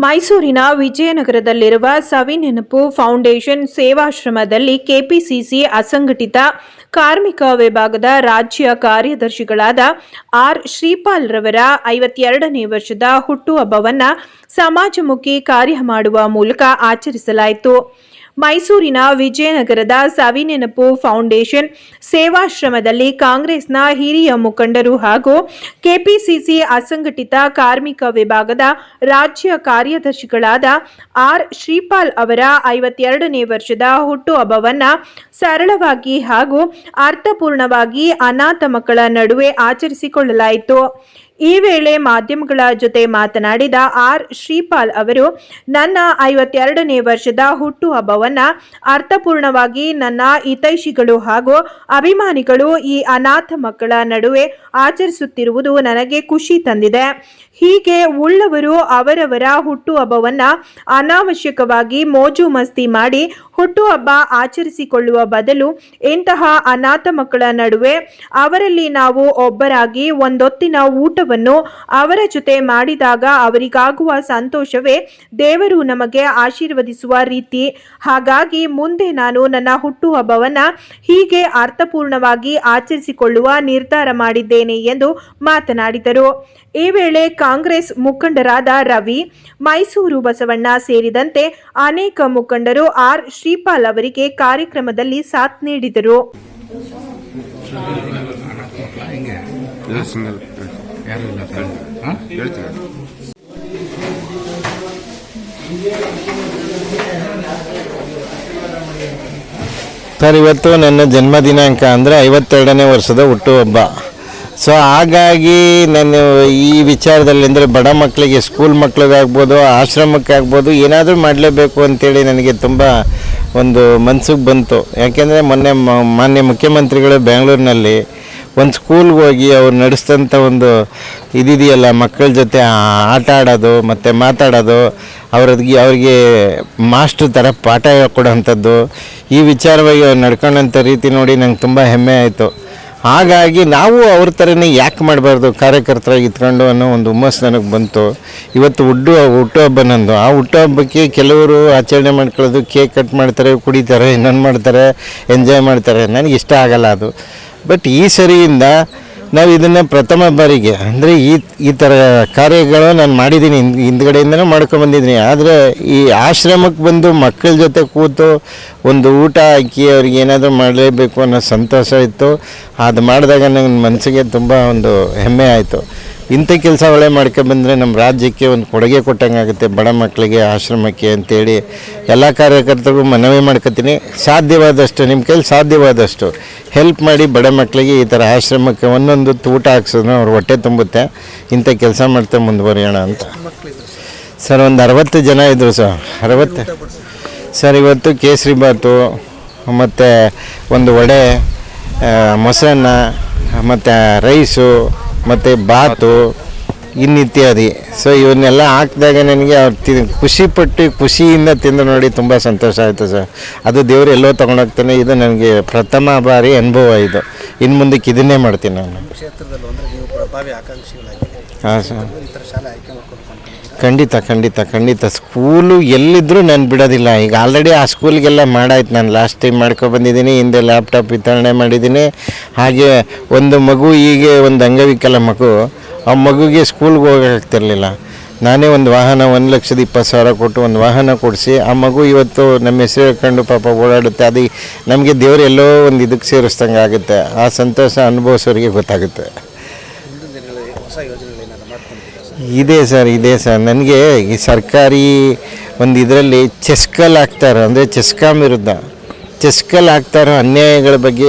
ಮೈಸೂರಿನ ವಿಜಯನಗರದಲ್ಲಿರುವ ಸವಿನೆನಪು foundation ಸೇವಾಶ್ರಮದಲ್ಲಿ KPCC ಅಸಂಘಟಿತ ಕಾರ್ಮಿಕ ವಿಭಾಗದ ರಾಜ್ಯ ಕಾರ್ಯದರ್ಶಿಗಳಾದ ಆರ್ ಶ್ರೀಪಾಲ್ ರವರ 52ನೇ ವರ್ಷದ ಹುಟ್ಟುಹಬ್ಬವನ್ನು ಸಮಾಜಮುಖಿ ಕಾರ್ಯ ಮಾಡುವ ಮೂಲಕ ಆಚರಿಸಲಾಯಿತು. ಮೈಸೂರಿನ ವಿಜಯನಗರದ ಸವಿನೆನಪು ಫೌಂಡೇಶನ್ ಸೇವಾಶ್ರಮದಲ್ಲಿ ಕಾಂಗ್ರೆಸ್ನ ಹಿರಿಯ ಮುಖಂಡರು ಹಾಗೂ ಕೆಪಿಸಿಸಿ ಅಸಂಘಟಿತ ಕಾರ್ಮಿಕ ವಿಭಾಗದ ರಾಜ್ಯ ಕಾರ್ಯದರ್ಶಿಗಳಾದ ಆರ್ ಶ್ರೀಪಾಲ್ ಅವರ 52ನೇ ವರ್ಷದ ಹುಟ್ಟುಹಬ್ಬವನ್ನು ಸರಳವಾಗಿ ಹಾಗೂ ಅರ್ಥಪೂರ್ಣವಾಗಿ ಅನಾಥ ಮಕ್ಕಳ ನಡುವೆ ಆಚರಿಸಿಕೊಳ್ಳಲಾಯಿತು. ಈ ವೇಳೆ ಮಾಧ್ಯಮಗಳ ಜೊತೆ ಮಾತನಾಡಿದ ಆರ್ ಶ್ರೀಪಾಲ್ ಅವರು, ನನ್ನ 52ನೇ ವರ್ಷದ ಹುಟ್ಟುಹಬ್ಬವನ್ನು ಅರ್ಥಪೂರ್ಣವಾಗಿ ನನ್ನ ಹಿತೈಷಿಗಳು ಹಾಗೂ ಅಭಿಮಾನಿಗಳು ಈ ಅನಾಥ ಮಕ್ಕಳ ನಡುವೆ ಆಚರಿಸುತ್ತಿರುವುದು ನನಗೆ ಖುಷಿ ತಂದಿದೆ. ಹೀಗೆ ಉಳ್ಳವರು ಅವರವರ ಹುಟ್ಟುಹಬ್ಬವನ್ನು ಅನಾವಶ್ಯಕವಾಗಿ ಮೋಜು ಮಸ್ತಿ ಮಾಡಿ ಹುಟ್ಟುಹಬ್ಬ ಆಚರಿಸಿಕೊಳ್ಳುವ ಬದಲು ಇಂತಹ ಅನಾಥ ಮಕ್ಕಳ ನಡುವೆ ಅವರಲ್ಲಿ ನಾವು ಒಬ್ಬರಾಗಿ ಒಂದೊತ್ತಿನ ಊಟವನ್ನು ಅವರ ಜೊತೆ ಮಾಡಿದಾಗ ಅವರಿಗಾಗುವ ಸಂತೋಷವೇ ದೇವರು ನಮಗೆ ಆಶೀರ್ವದಿಸುವ ರೀತಿ. ಹಾಗಾಗಿ ಮುಂದೆ ನಾನು ನನ್ನ ಹುಟ್ಟುಹಬ್ಬವನ್ನು ಹೀಗೆ ಅರ್ಥಪೂರ್ಣವಾಗಿ ಆಚರಿಸಿಕೊಳ್ಳುವ ನಿರ್ಧಾರ ಮಾಡಿದ್ದೇನೆ ಎಂದು ಮಾತನಾಡಿದರು. ಈ ವೇಳೆ ಕಾಂಗ್ರೆಸ್ ಮುಖಂಡರಾದ ರವಿ, ಮೈಸೂರು ಬಸವಣ್ಣ ಸೇರಿದಂತೆ ಅನೇಕ ಮುಖಂಡರು ಆರ್ ಶ್ರೀಪಾಲ್ ಅವರಿಗೆ ಕಾರ್ಯಕ್ರಮದಲ್ಲಿ ಸಾಥ್ ನೀಡಿದರು. ಸರ್, ಇವತ್ತು ನನ್ನ ಜನ್ಮ ದಿನಾಂಕ ಅಂದರೆ 52ನೇ ವರ್ಷದ ಹುಟ್ಟುಹಬ್ಬ. ಸೊ ಹಾಗಾಗಿ ನಾನು ಈ ವಿಚಾರದಲ್ಲಿ ಅಂದರೆ ಬಡ ಮಕ್ಕಳಿಗೆ, ಸ್ಕೂಲ್ ಮಕ್ಕಳಿಗಾಗ್ಬೋದು, ಆಶ್ರಮಕ್ಕಾಗ್ಬೋದು, ಏನಾದರೂ ಮಾಡಲೇಬೇಕು ಅಂತೇಳಿ ನನಗೆ ತುಂಬ ಒಂದು ಮನಸ್ಸಿಗೆ ಬಂತು. ಯಾಕೆಂದರೆ ಮೊನ್ನೆ ಮಾನ್ಯ ಮುಖ್ಯಮಂತ್ರಿಗಳು ಬೆಂಗಳೂರಿನಲ್ಲಿ ಒಂದು ಸ್ಕೂಲ್ಗೆ ಹೋಗಿ ಅವ್ರು ನಡೆಸಿದಂಥ ಒಂದು ಇದಿದೆಯಲ್ಲ, ಮಕ್ಕಳ ಜೊತೆ ಆಟ ಆಡೋದು ಮತ್ತು ಮಾತಾಡೋದು, ಅವ್ರಿಗೆ ಮಾಸ್ಟ್ರ್ ಥರ ಪಾಠ ಹೇಳ್ಕೊಡೋಂಥದ್ದು, ಈ ವಿಚಾರವಾಗಿ ಅವ್ರು ನಡ್ಕೊಂಡಂಥ ರೀತಿ ನೋಡಿ ನಂಗೆ ತುಂಬ ಹೆಮ್ಮೆ ಆಯಿತು. ಹಾಗಾಗಿ ನಾವು ಅವ್ರ ಥರನೇ ಯಾಕೆ ಮಾಡಬಾರ್ದು ಕಾರ್ಯಕರ್ತರಾಗಿ ಇತ್ಕೊಂಡು ಅನ್ನೋ ಒಂದು ಹುಮ್ಮಸ್ಸು ನನಗೆ ಬಂತು. ಇವತ್ತು ಹುಟ್ಟುಹಬ್ಬ ನಂದು. ಆ ಹುಟ್ಟುಹಬ್ಬಕ್ಕೆ ಕೆಲವರು ಆಚರಣೆ ಮಾಡ್ಕೊಳ್ಳೋದು, ಕೇಕ್ ಕಟ್ ಮಾಡ್ತಾರೆ, ಕುಡಿತಾರೆ, ಇನ್ನೊಂದು ಮಾಡ್ತಾರೆ, ಎಂಜಾಯ್ ಮಾಡ್ತಾರೆ. ನನಗೆ ಇಷ್ಟ ಆಗಲ್ಲ ಅದು. ಬಟ್ ಈ ಸರಿಯಿಂದ ನಾವು ಇದನ್ನು ಪ್ರಥಮ ಬಾರಿಗೆ ಅಂದರೆ ಈ ಥರ ಕಾರ್ಯಗಳು ನಾನು ಮಾಡಿದ್ದೀನಿ, ಹಿಂದ್ಗಡೆಯಿಂದನೂ ಮಾಡ್ಕೊಂಬಂದಿದ್ದೀನಿ. ಆದರೆ ಈ ಆಶ್ರಮಕ್ಕೆ ಬಂದು ಮಕ್ಕಳ ಜೊತೆ ಕೂತು ಒಂದು ಊಟ ಹಾಕಿ ಅವ್ರಿಗೆ ಏನಾದರೂ ಮಾಡಲೇಬೇಕು ಅನ್ನೋ ಸಂತೋಷ ಇತ್ತು. ಅದು ಮಾಡಿದಾಗ ನನ್ನ ಮನಸ್ಸಿಗೆ ತುಂಬ ಒಂದು ಹೆಮ್ಮೆ ಆಯಿತು. ಇಂಥ ಕೆಲಸ ಒಳ್ಳೆ ಮಾಡ್ಕೊಂಬಂದರೆ ನಮ್ಮ ರಾಜ್ಯಕ್ಕೆ ಒಂದು ಕೊಡುಗೆ ಕೊಟ್ಟಂಗೆ ಆಗುತ್ತೆ, ಬಡ ಮಕ್ಕಳಿಗೆ, ಆಶ್ರಮಕ್ಕೆ ಅಂತೇಳಿ ಎಲ್ಲ ಕಾರ್ಯಕರ್ತರಿಗೂ ಮನವಿ ಮಾಡ್ಕೊತೀನಿ. ಸಾಧ್ಯವಾದಷ್ಟು ನಿಮ್ಮ ಕೈಲಿ ಸಾಧ್ಯವಾದಷ್ಟು ಹೆಲ್ಪ್ ಮಾಡಿ ಬಡ ಮಕ್ಕಳಿಗೆ ಈ ಥರ ಆಶ್ರಮಕ್ಕೆ ಒಂದೊಂದು ಊಟ ಹಾಕ್ಸೋದು ಅವ್ರ ಹೊಟ್ಟೆ ತುಂಬುತ್ತೆ. ಇಂಥ ಕೆಲಸ ಮಾಡ್ತಾ ಮುಂದುವರಿಯೋಣ ಅಂತ. ಸರ್, ಒಂದು 60 ಜನ ಇದ್ದರು ಸರ್. 60 ಸರ್. ಇವತ್ತು ಕೇಸರಿ ಬಾತು ಮತ್ತು ಒಂದು ವಡೆ, ಮೊಸರನ್ನ ಮತ್ತು ರೈಸು ಮತ್ತು ಬಾತು ಇನ್ನಿತ್ಯಾದಿ. ಸೊ ಇವನ್ನೆಲ್ಲ ಹಾಕಿದಾಗ ನನಗೆ ಅವ್ರು ಖುಷಿಯಿಂದ ತಿಂದು ನೋಡಿ ತುಂಬ ಸಂತೋಷ ಆಯಿತು ಸರ್. ಅದು ದೇವರು ಎಲ್ಲೋ ತೊಗೊಂಡೋಗ್ತಾನೆ. ಇದು ನನಗೆ ಪ್ರಥಮ ಬಾರಿ ಅನುಭವ. ಇದು ಇನ್ನು ಮುಂದಕ್ಕೆ ಇದನ್ನೇ ಮಾಡ್ತೀನಿ ನಾನು. ಹಾಂ ಸರ್, ಖಂಡಿತ ಸ್ಕೂಲು ಎಲ್ಲಿದ್ದರೂ ನಾನು ಬಿಡೋದಿಲ್ಲ. ಈಗ ಆಲ್ರೆಡಿ ಆ ಸ್ಕೂಲ್ಗೆಲ್ಲ ಮಾಡಾಯ್ತು. ನಾನು ಲಾಸ್ಟ್ ಟೈಮ್ ಮಾಡ್ಕೊಬಂದಿದ್ದೀನಿ. ಹಿಂದೆ ಲ್ಯಾಪ್ಟಾಪ್ ವಿತರಣೆ ಮಾಡಿದ್ದೀನಿ. ಹಾಗೆ ಒಂದು ಮಗು, ಹೀಗೆ ಒಂದು ಅಂಗವಿಕಲ ಮಗು, ಆ ಮಗುಗೆ ಸ್ಕೂಲ್ಗೆ ಹೋಗೋಕ್ಕಾಗ್ತಿರ್ಲಿಲ್ಲ. ನಾನೇ ಒಂದು ವಾಹನ 1,20,000 ಕೊಟ್ಟು ಒಂದು ವಾಹನ ಕೊಡಿಸಿ ಆ ಮಗು ಇವತ್ತು ನಮ್ಮ ಹೆಸರು ಹೇಳ್ಕೊಂಡು ಪಾಪ ಓಡಾಡುತ್ತೆ. ಅದು ನಮಗೆ ದೇವರು ಎಲ್ಲೋ ಒಂದು ಇದಕ್ಕೆ ಸೇರಿಸ್ದಂಗೆ ಆಗುತ್ತೆ. ಆ ಸಂತೋಷ ಅನುಭವಿಸೋರಿಗೆ ಗೊತ್ತಾಗುತ್ತೆ. ಇದೆ ಸರ್. ನನಗೆ ಈ ಸರ್ಕಾರಿ ಒಂದು ಇದರಲ್ಲಿ ಚೆಸ್ಕಲ್ ಹಾಕ್ತಾರೋ, ಅಂದರೆ ಚೆಸ್ಕಾಂ ವಿರುದ್ಧ ಚೆಸ್ಕಲ್ ಹಾಕ್ತಾರೋ ಅನ್ಯಾಯಗಳ ಬಗ್ಗೆ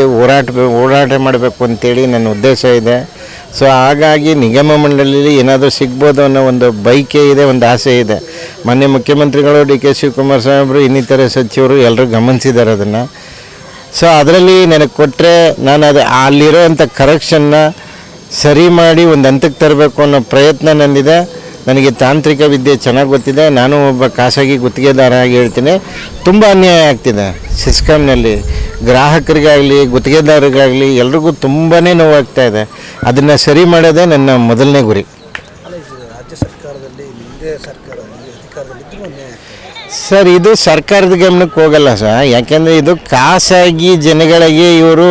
ಹೋರಾಟ ಮಾಡಬೇಕು ಅಂತೇಳಿ ನನ್ನ ಉದ್ದೇಶ ಇದೆ. ಸೊ ಹಾಗಾಗಿ ನಿಗಮ ಮಂಡಳಿಯಲ್ಲಿ ಏನಾದರೂ ಸಿಗ್ಬೋದು ಅನ್ನೋ ಒಂದು ಬೈಕೆ ಇದೆ, ಒಂದು ಆಸೆ ಇದೆ. ಮಾನ್ಯ ಮುಖ್ಯಮಂತ್ರಿಗಳು DK ಶಿವಕುಮಾರ್ ಸಾಹೇಬರು, ಇನ್ನಿತರೆ ಸಚಿವರು ಎಲ್ಲರೂ ಗಮನಿಸಿದ್ದಾರೆ ಅದನ್ನು. ಸೊ ಅದರಲ್ಲಿ ನನಗೆ ಕೊಟ್ಟರೆ ನಾನು ಅಲ್ಲಿರೋವಂಥ ಕರೆಕ್ಷನ್ನ ಸರಿ ಮಾಡಿ ಒಂದು ಹಂತಕ್ಕೆ ತರಬೇಕು ಅನ್ನೋ ಪ್ರಯತ್ನ ನನ್ನಿದೆ. ನನಗೆ ತಾಂತ್ರಿಕ ವಿದ್ಯೆ ಚೆನ್ನಾಗಿ ಗೊತ್ತಿದೆ. ನಾನು ಒಬ್ಬ ಖಾಸಗಿ ಗುತ್ತಿಗೆದಾರ ಆಗಿ ಹೇಳ್ತೀನಿ, ತುಂಬ ಅನ್ಯಾಯ ಆಗ್ತಿದೆ ಸಿಸ್ಕಮ್ನಲ್ಲಿ. ಗ್ರಾಹಕರಿಗಾಗಲಿ, ಗುತ್ತಿಗೆದಾರರಿಗಾಗಲಿ ಎಲ್ರಿಗೂ ತುಂಬಾ ನೋವಾಗ್ತಾ ಇದೆ. ಅದನ್ನು ಸರಿ ಮಾಡೋದೇ ನನ್ನ ಮೊದಲನೇ ಗುರಿ. ರಾಜ್ಯ ಸರ್ಕಾರದಲ್ಲಿ ನಿಮ್ಮದೇ ಸರ್ಕಾರ ಅಧಿಕಾರದಲ್ಲಿ ಸರ್ ಇದು ಸರ್ಕಾರದ ಗಮನಕ್ಕೆ ಹೋಗಲ್ಲ ಸರ್, ಯಾಕೆಂದರೆ ಇದು ಖಾಸಗಿ ಜನಗಳಿಗೆ ಇವರು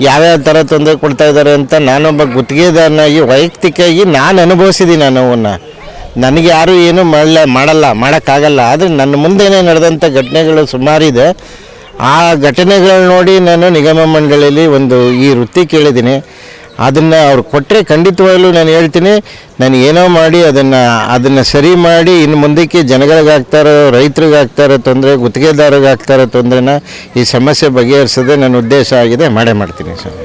ಯಾವ್ಯಾವ ಥರ ತೊಂದರೆ ಕೊಡ್ತಾ ಇದ್ದಾರೆ ಅಂತ ನಾನೊಬ್ಬ ಗುತ್ತಿಗೆದಾರನಾಗಿ ವೈಯಕ್ತಿಕವಾಗಿ ನಾನು ಅನುಭವಿಸಿದ್ದೀನಿ ಆ ನೋವನ್ನು. ನನಗೆ ಯಾರೂ ಏನೂ ಮಾಡೋಕ್ಕಾಗಲ್ಲ. ಆದರೆ ನನ್ನ ಮುಂದೆನೇ ನಡೆದಂಥ ಘಟನೆಗಳು ಸುಮಾರಿದೆ. ಆ ಘಟನೆಗಳು ನೋಡಿ ನಾನು ನಿಗಮ ಮಂಡಳಿಯಲ್ಲಿ ಈ ವೃತ್ತಿ ಕೇಳಿದ್ದೀನಿ. ಅದನ್ನು ಅವ್ರು ಕೊಟ್ಟರೆ ಖಂಡಿತವಾಗ್ಲೂ ನಾನು ಹೇಳ್ತೀನಿ, ನಾನು ಏನೋ ಮಾಡಿ ಅದನ್ನು ಸರಿ ಮಾಡಿ ಇನ್ನು ಮುಂದಕ್ಕೆ ಜನಗಳಿಗಾಗ್ತಾರೋ ರೈತರಿಗಾಗ್ತಾರೋ ತೊಂದರೆ, ಗುತ್ತಿಗೆದಾರರಿಗಾಗ್ತಾರೋ ತೊಂದರೆನ ಈ ಸಮಸ್ಯೆ ಬಗೆಹರಿಸೋದೇ ನನ್ನ ಉದ್ದೇಶ ಆಗಿದೆ. ಮಾಡೇ ಮಾಡ್ತೀನಿ ಸರ್.